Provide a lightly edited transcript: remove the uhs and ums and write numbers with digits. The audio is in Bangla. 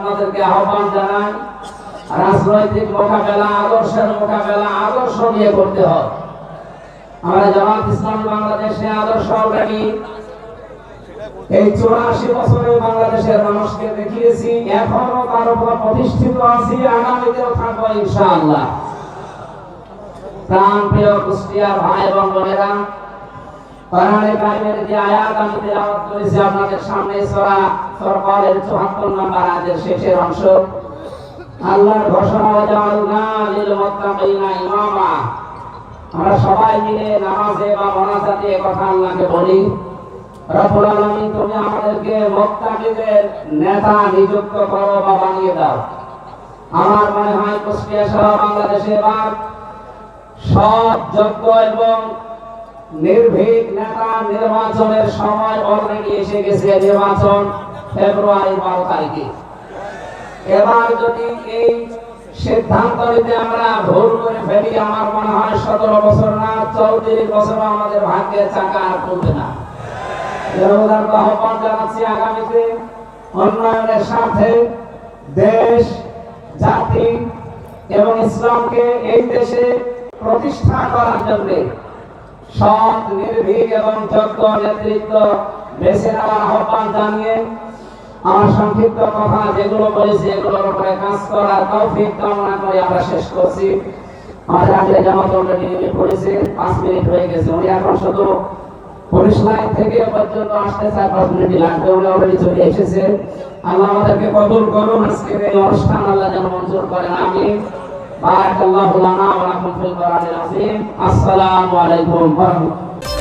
আপনাদেরকে আহ্বান জানাই, রাজনৈতিক মোকাবেলা আদর্শের মোকাবেলা আদর্শ নিয়ে করতে হয়। আমরা জামাত ইসলামী বাংলাদেশে আদর্শ অলরেডি এই 84 বছরে বাংলাদেশের মানুষকে দেখিয়েছি, এখনো তার উপর প্রতিষ্ঠিত আছি, আগামীতেও থাকবো ইনশাআল্লাহ। প্রাণপ্রিয় কুষ্টিয়ার ভাই এবং বোনেরা, কোরআনে কারিমের যে আয়াত আমি তেলাওয়াত করেছি আপনাদের সামনে, সূরা ফুরকানের 74 নম্বর আয়াতের শেষের অংশ, আল্লাহর ঘোষণা, ওয়াজআলনা লিল মুত্তাকিনা ইমামা। আমরা সবাই মিলে নামাজে বা মোনাজাতে এই কথা আল্লাহকে বলি, রব্বুল আলামিন তুমি আমাদেরকে মুত্তাকিদের নেতা নিযুক্ত করো বা বানিয়ে দাও। আমার মনে হয় কুষ্টিয়া সহ বাংলাদেশে এবার সৎ, যোগ্য এবং নির্ভীক নেতা নির্বাচনের সময় অলরেডি এসে গেছে। নির্বাচন ফেব্রুয়ারি 12 তারিখে। এবার যদি এই সিদ্ধান্ত নিতে আমরা ভুল করে ফেলি, আমার মনে হয় 17 বছর না 34 বছর আমাদের ভাগ্যের চাকা আর চলবে না। আহ্বান জানাচ্ছি, আগামীতে উন্নয়নের স্বার্থে দেশ, জাতি এবং ইসলামকে এই দেশে প্রতিষ্ঠা করার জন্য সৎ, নির্ভীক এবং যোগ্য নেতৃত্ব বেছে নেওয়ার আহ্বান জানিয়ে আমার সংক্ষিপ্ত কথা যেগুলো বলেছি এগুলোর উপরে কাজ করার তৌফিক কামনা করে আমরা শেষ করছি। আমাদের আগে জামাত অলরেডি করেছে, 5 মিনিট হয়ে গেছে। উনি এখন শুধু পুলিশ লাইন থেকে পর্যন্ত আসতে 4-5 মিনিট লাগবে, উনি অলরেডি চলে এসেছে। আল্লাহ আমাদেরকে কবুল করুন, আজকের এই অনুষ্ঠান আল্লাহ যেন মঞ্জুর করেন। আমিন। বারাকাল্লাহু লানা ওয়া লাকুম ফিল কোরআনিল আযীম। আসসালামু আলাইকুম ওয়া রাহমাতুল্লাহ।